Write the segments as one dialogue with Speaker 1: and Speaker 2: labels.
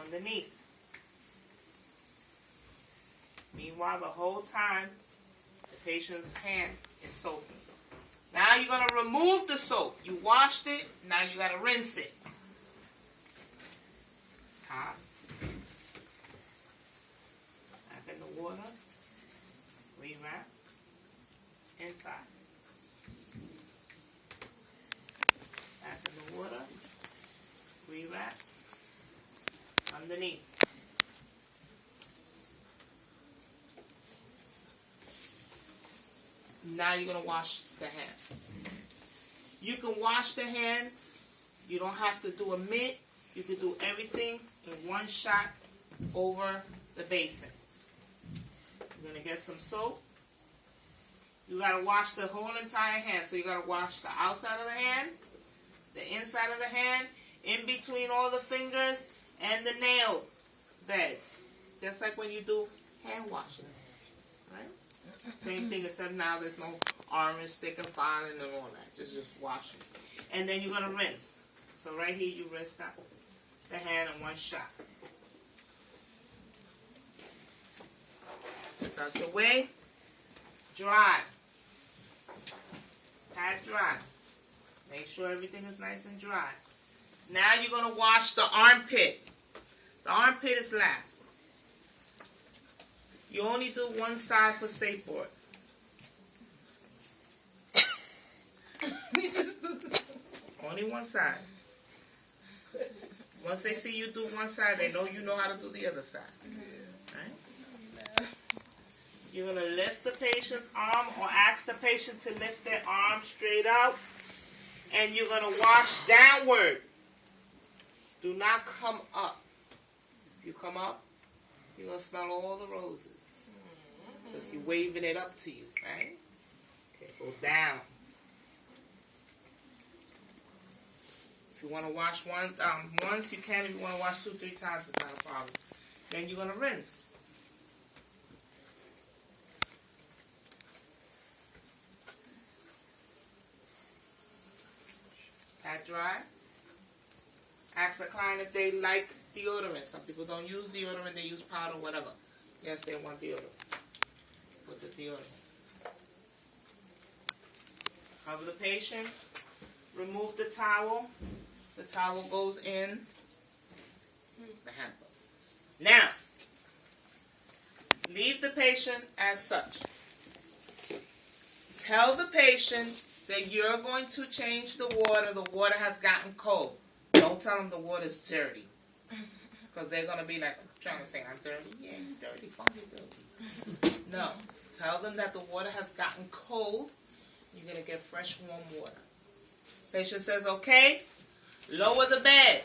Speaker 1: underneath. Meanwhile, the whole time, the patient's hand is soaking. Now you're going to remove the soap. You washed it. Now you got to rinse it. Top. Back in the water. Rewrap. Inside. Back in the water. Rewrap. Underneath. Now you're going to wash the hand. You can wash the hand. You don't have to do a mitt. You can do everything in one shot over the basin. You're going to get some soap. You got to wash the whole entire hand. So you got to wash the outside of the hand, the inside of the hand, in between all the fingers, and the nail beds. Just like when you do hand washing. Right? Same thing, except now there's no armor stick and filing and all that. Just washing. And then you're going to rinse. So right here you rinse that the hand in one shot. This out your way. Dry. Pat dry. Make sure everything is nice and dry. Now you're going to wash the armpit. The armpit is last. You only do one side for stapler. Only one side. Once they see you do one side, they know you know how to do the other side. Right? You're going to lift the patient's arm or ask the patient to lift their arm straight out. And you're going to wash downward. Do not come up. If you come up, you're going to smell all the roses. Because you're waving it up to you, right? Okay, go down. If you want to wash once, you can. If you want to wash 2-3 times, it's not a problem. Then you're going to rinse. Pat dry. Ask the client if they like deodorant. Some people don't use deodorant, they use powder, whatever. Yes, they want deodorant. Put the deodorant. Cover the patient. Remove the towel. The towel goes in the hamper. Now, leave the patient as such. Tell the patient that you're going to change the water. The water has gotten cold. Don't tell them the water's dirty. Because they're going to be like, trying to say, I'm dirty. Yeah, you're dirty, funky, dirty. No. Tell them that the water has gotten cold. You're going to get fresh, warm water. Patient says, okay, lower the bed.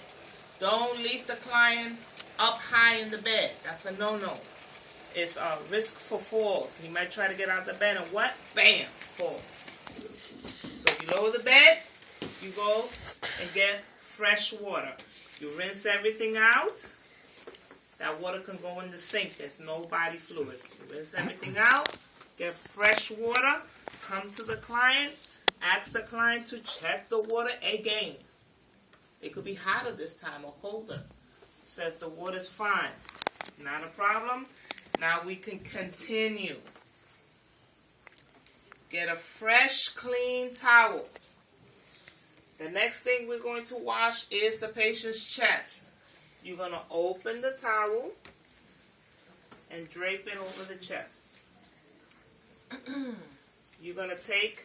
Speaker 1: Don't leave the client up high in the bed. That's a no-no. It's a risk for falls. He might try to get out of the bed and what? Bam, fall. So you lower the bed, you go and get fresh water. You rinse everything out. That water can go in the sink. There's no body fluids. You rinse everything out. Get fresh water. Come to the client. Ask the client to check the water again. It could be hotter this time or colder. Says the water's fine. Not a problem. Now we can continue. Get a fresh, clean towel. The next thing we're going to wash is the patient's chest. You're going to open the towel and drape it over the chest. You're going to take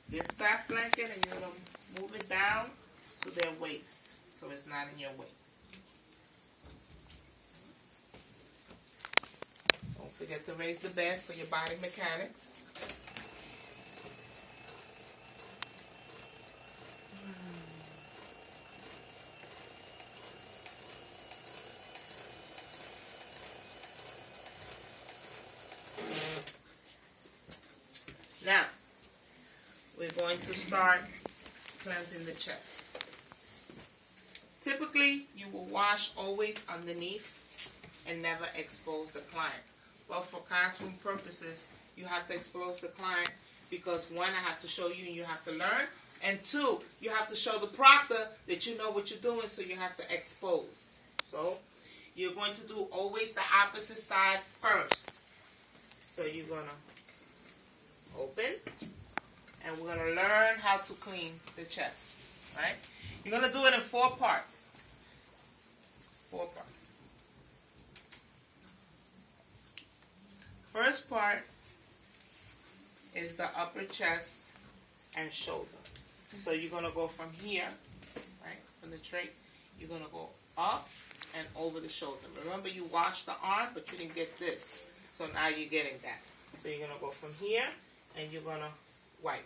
Speaker 1: this bath blanket and you're going to move it down to their waist so it's not in your way. Don't forget to raise the bed for your body mechanics. Now, we're going to start cleansing the chest. Typically, you will wash always underneath and never expose the client. But for classroom purposes, you have to expose the client because one, I have to show you and you have to learn. And two, you have to show the proctor that you know what you're doing, so you have to expose. So, you're going to do always the opposite side first. So you're going to open, and we're going to learn how to clean the chest, right? You're going to do it in 4 parts. 4 parts. First part is the upper chest and shoulder. So you're going to go from here, right, from the trach, you're going to go up and over the shoulder. Remember, you washed the arm, but you didn't get this. So now you're getting that. So you're going to go from here, and you're going to wipe.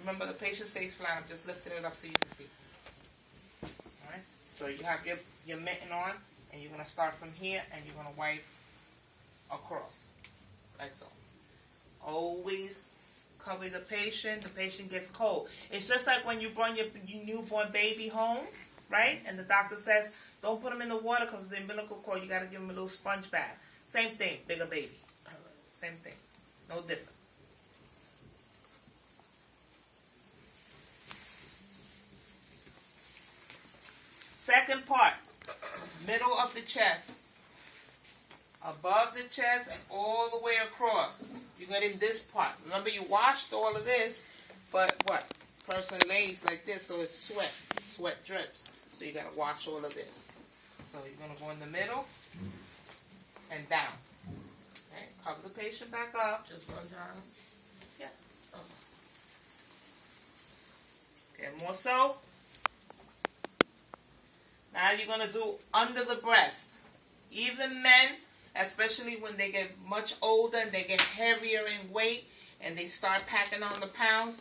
Speaker 1: Remember, the patient stays flat. I'm just lifting it up so you can see. All right? So you have your mitten on, and you're going to start from here, and you're going to wipe across, like so. Always cover the patient. The patient gets cold. It's just like when you bring your newborn baby home, right? And the doctor says, don't put him in the water because of the umbilical cord. You got to give him a little sponge bath. Same thing, bigger baby. Same thing. No different. Second part, middle of the chest, above the chest and all the way across. You get in this part. Remember, you washed all of this, but what? Person lays like this, so it's sweat. Sweat drips. So you got to wash all of this. So you're going to go in the middle and down. Okay, cover the patient back up.
Speaker 2: Just one time?
Speaker 1: Yeah. Okay, more so. Now you're going to do under the breast. Even men, especially when they get much older and they get heavier in weight and they start packing on the pounds,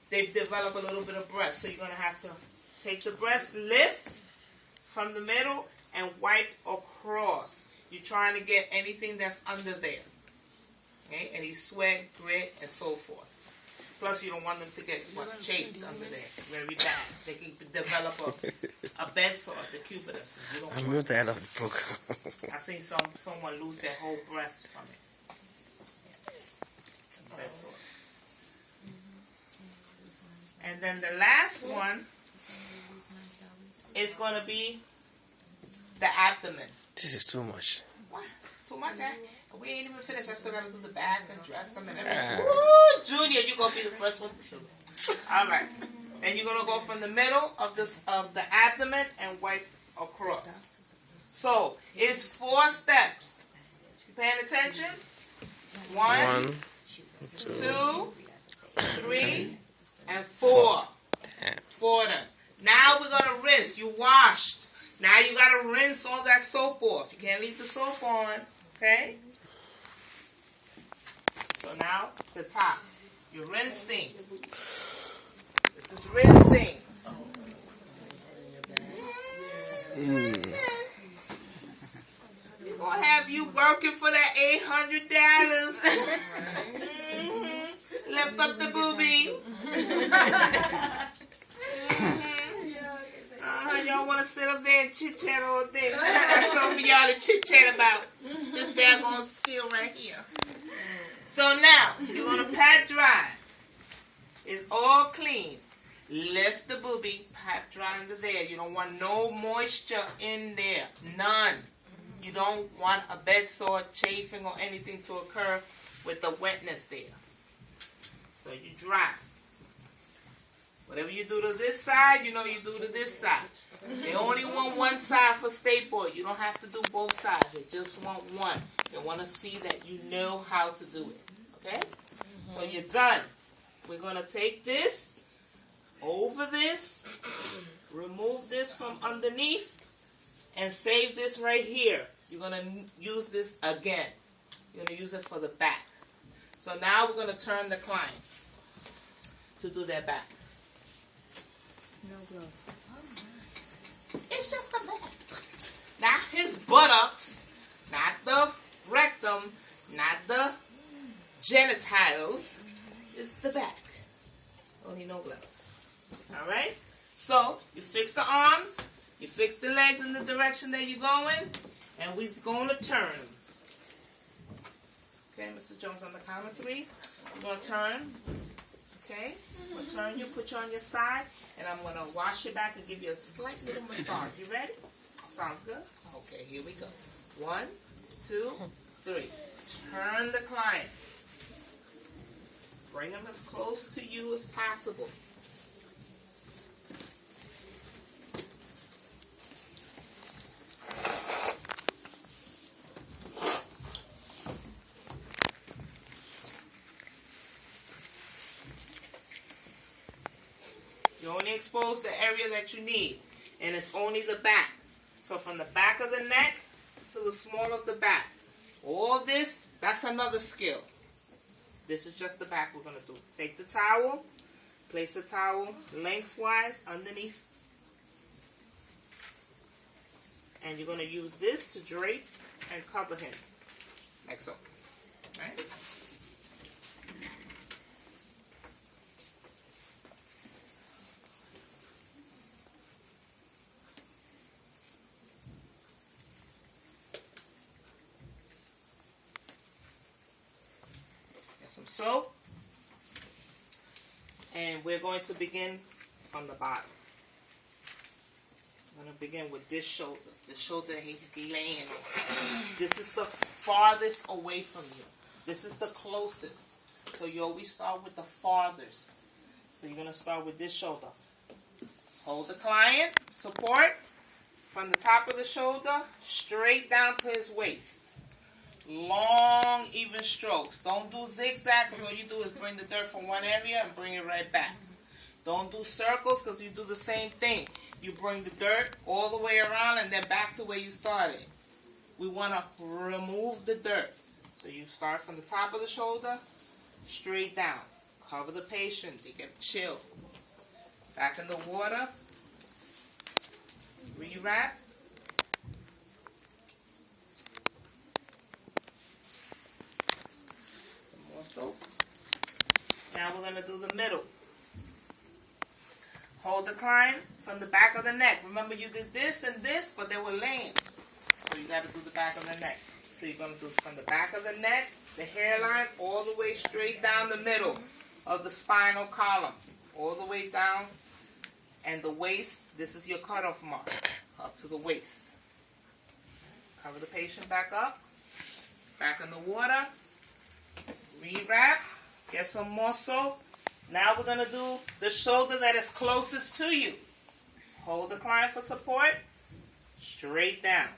Speaker 1: they develop a little bit of breast. So you're going to have to take the breast, lift from the middle, and wipe across. You're trying to get anything that's under there. Okay? Any sweat, grit, and so forth. Plus, you don't want them to get chafed under there very bad. They can develop a bed sore, the cubitus.
Speaker 3: I'm at the end of the program.
Speaker 1: I seen someone lose their whole breast from it. Yeah. Bed sore. And then the last one is going to be the abdomen.
Speaker 3: This is too much.
Speaker 1: What? Too much, eh? We ain't even finished. I still got to do the bath and dress them and everything. Woo! Junior, you're going to be the first one to do it. All right. And you're going to go from the middle of the abdomen and wipe across. So, it's 4 steps. You paying attention? 1, 2, 3, and 4. 4 of them. Now we're going to rinse. You washed. Now you got to rinse all that soap off. You can't leave the soap on. Okay? So now, the top. You're rinsing. This is rinsing. We're going to have you working for that $800. Lift up the boobie. Y'all want to sit up there and chit-chat all day. I got something for y'all to chit-chat about. This daggone skill right here. So now, you're going to pat dry. It's all clean. Lift the boobie, pat dry under there. You don't want no moisture in there. None. You don't want a bed sore, chafing, or anything to occur with the wetness there. So you dry. Whatever you do to this side, you know you do to this side. They only want one side for Stapler. You don't have to do both sides. They just want one. They want to see that you know how to do it. Okay? So you're done. We're going to take this, over this, remove this from underneath, and save this right here. You're going to use this again. You're going to use it for the back. So now we're going to turn the client to do their back.
Speaker 2: No gloves.
Speaker 1: It's just the back. Not his buttocks, not the rectum, not the genitals. It's the back. Only no gloves. All right? So, you fix the arms. You fix the legs in the direction that you're going. And we're going to turn. Okay, Mrs. Jones, on the count of 3, we're going to turn. Okay? I'm going to turn you, put you on your side, and I'm going to wash your back and give you a slight little massage. You ready? Sounds good? Okay, here we go. 1, 2, 3. Turn the client. Bring him as close to you as possible. You only expose the area that you need, and it's only the back. So from the back of the neck to the small of the back. All this, that's another skill. This is just the back we're going to do. Take the towel, place the towel lengthwise underneath, and you're going to use this to drape and cover him, like so. Right? Some soap, and we're going to begin from the bottom. I'm going to begin with this shoulder, the shoulder he's laying on. This is the farthest away from you. This is the closest. So you always start with the farthest. So you're going to start with this shoulder. Hold the client, support from the top of the shoulder straight down to his waist. Long, even strokes. Don't do zigzag, because all you do is bring the dirt from one area and bring it right back. Don't do circles, because you do the same thing. You bring the dirt all the way around and then back to where you started. We want to remove the dirt. So you start from the top of the shoulder, straight down. Cover the patient. They get chill. Back in the water. Rewrap. Soap. Now we're going to do the middle. Hold the client from the back of the neck. Remember, you did this and this, but they were laying. So you got to do the back of the neck. So you're going to do from the back of the neck, the hairline, all the way straight down the middle of the spinal column. All the way down. And the waist, this is your cutoff mark. Up to the waist. Cover the patient back up. Back in the water. Rewrap, get some more soap. Now we're going to do the shoulder that is closest to you. Hold the client for support, straight down.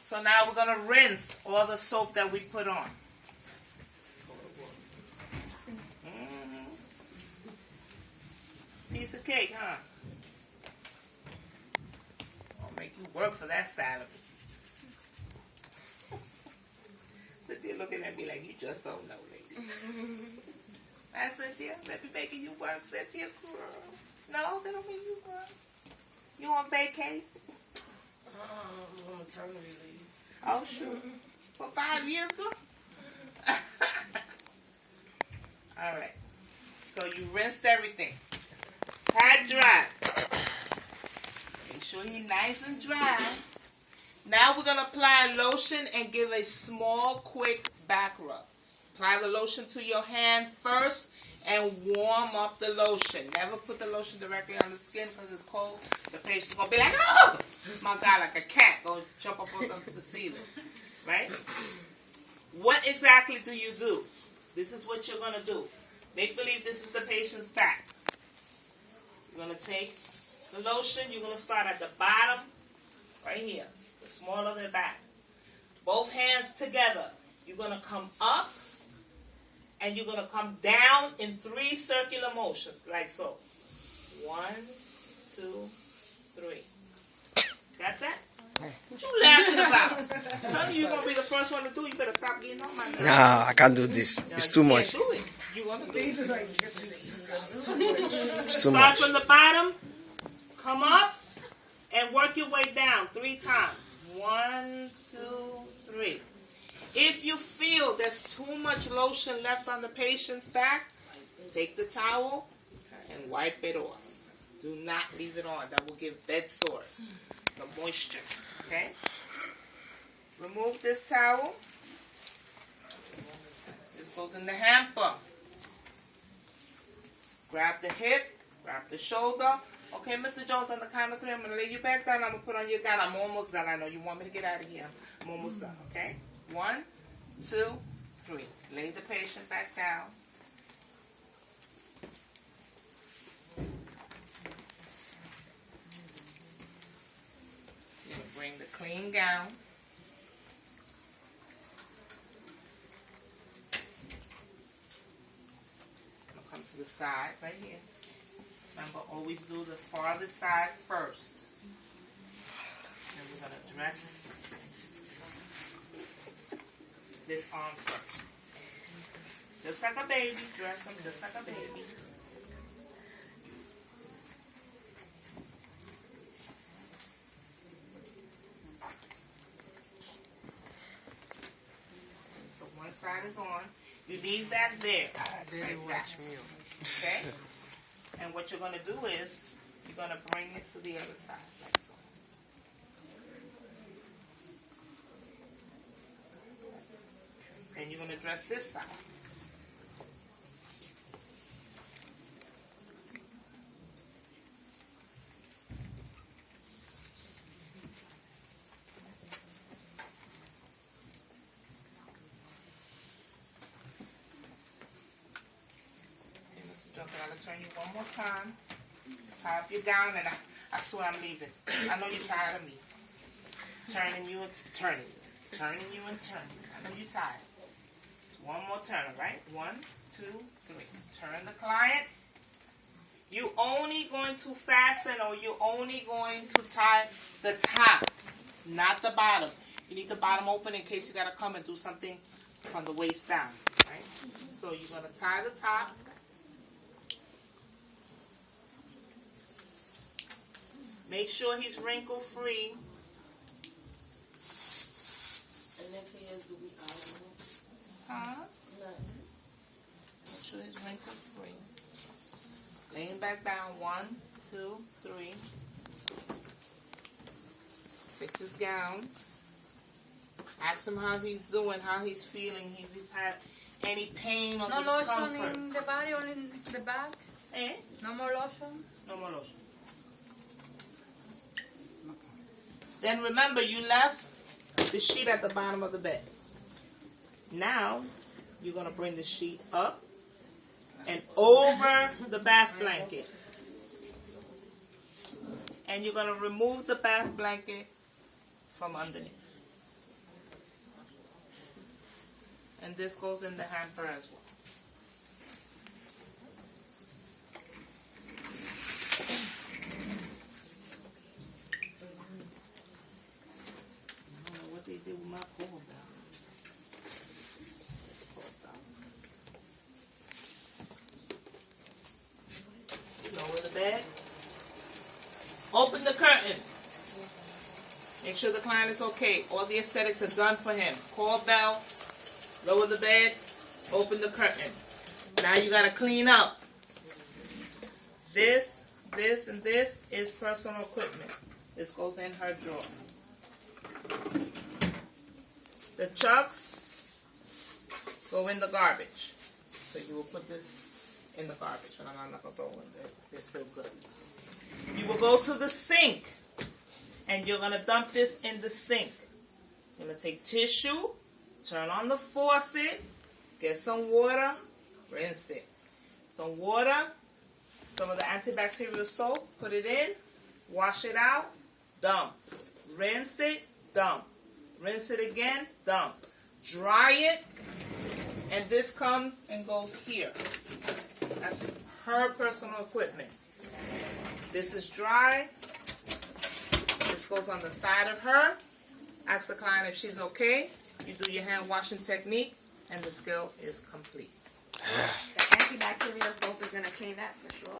Speaker 1: So now we're going to rinse all the soap that we put on. Piece of cake, huh? I'll make you work for that salad. Cynthia looking at me like, you just don't know, lady. Hi, Cynthia. Let me making you work, Cynthia, girl. No, they don't make you work. You on vacay?
Speaker 2: I'm on maternity leave.
Speaker 1: Oh, sure. For 5 years, girl? All right. So you rinsed everything. Pad dry. Make sure you're nice and dry. Now we're going to apply lotion and give a small, quick back rub. Apply the lotion to your hand first and warm up the lotion. Never put the lotion directly on the skin because it's cold. The patient's going to be like, oh, my God, like a cat. Go jump up on the ceiling. Right? What exactly do you do? This is what you're going to do. Make believe this is the patient's back. You're going to take the lotion. You're going to start at the bottom, right here. The small of the back. Both hands together. You're going to come up and you're going to come down in 3 circular motions, like so. 1, 2, 3. Got that? What you laughing about? I'm telling you, you're going to be the first one to do it. You better stop getting on my nerves.
Speaker 3: Nah, I can't do this.
Speaker 1: No,
Speaker 3: It's too
Speaker 1: you
Speaker 3: much.
Speaker 1: can't do it. You want to do it.
Speaker 3: It's too
Speaker 1: Start
Speaker 3: much.
Speaker 1: from the bottom, come up, and work your way down 3 times. 1, 2, 3. If you feel there's too much lotion left on the patient's back, take the towel and wipe it off. Do not leave it on. That will give bed sores. The moisture. Okay? Remove this towel. This goes in the hamper. Grab the hip, grab the shoulder. Okay, Mr. Jones, on the count of 3, I'm going to lay you back down. I'm going to put on your gown. I'm almost done. I know you want me to get out of here. I'm almost done, okay? 1, 2, 3. Lay the patient back down. You're going to bring the clean gown. Come to the side right here. Remember, always do the farthest side first. And we're going to dress this arm first. Just like a baby. Dress him just like a baby. So one side is on. You leave that there. Like that. Okay? And what you're going to do is, you're going to bring it to the other side, like so. Then you're going to dress this side. I'm going to turn you one more time. Tie up your gown, and I swear I'm leaving. I know you're tired of me. Turning you and turning you. Turning you and turning you. I know you're tired. One more turn, right? 1, 2, 3. Turn the client. You only going to fasten, or you're only going to tie the top, not the bottom. You need the bottom open in case you got to come and do something from the waist down, right? So you're going to tie the top. Make sure he's wrinkle free.
Speaker 2: And if he is, do we iron it?
Speaker 1: Huh?
Speaker 2: No.
Speaker 1: Make sure he's wrinkle free. Laying back down. 1, 2, 3. Fix his gown. Ask him how he's doing, how he's feeling. If he's had any pain or
Speaker 4: No
Speaker 1: discomfort.
Speaker 4: lotion in the body, only in the back?
Speaker 1: Eh?
Speaker 4: No more lotion?
Speaker 1: No more lotion. Then remember, you left the sheet at the bottom of the bed. Now, you're going to bring the sheet up and over the bath blanket. And you're going to remove the bath blanket from underneath. And this goes in the hamper as well. They did with my cold down. Lower the bed. Open the curtain. Make sure the client is okay. All the aesthetics are done for him. Call bell. Lower the bed. Open the curtain. Now you got to clean up. This, and this is personal equipment. This goes in her drawer. The chucks go in the garbage. So you will put this in the garbage. And I'm not going to throw them in there. They're still good. You will go to the sink. And you're going to dump this in the sink. You're going to take tissue. Turn on the faucet. Get some water. Rinse it. Some water. Some of the antibacterial soap. Put it in. Wash it out. Dump. Rinse it. Dump. Rinse it again, dump. Dry it, and this comes and goes here. That's her personal equipment. This is dry. This goes on the side of her. Ask the client if she's okay. You do your hand washing technique, and the skill is complete.
Speaker 4: The antibacterial soap is going to clean that for sure.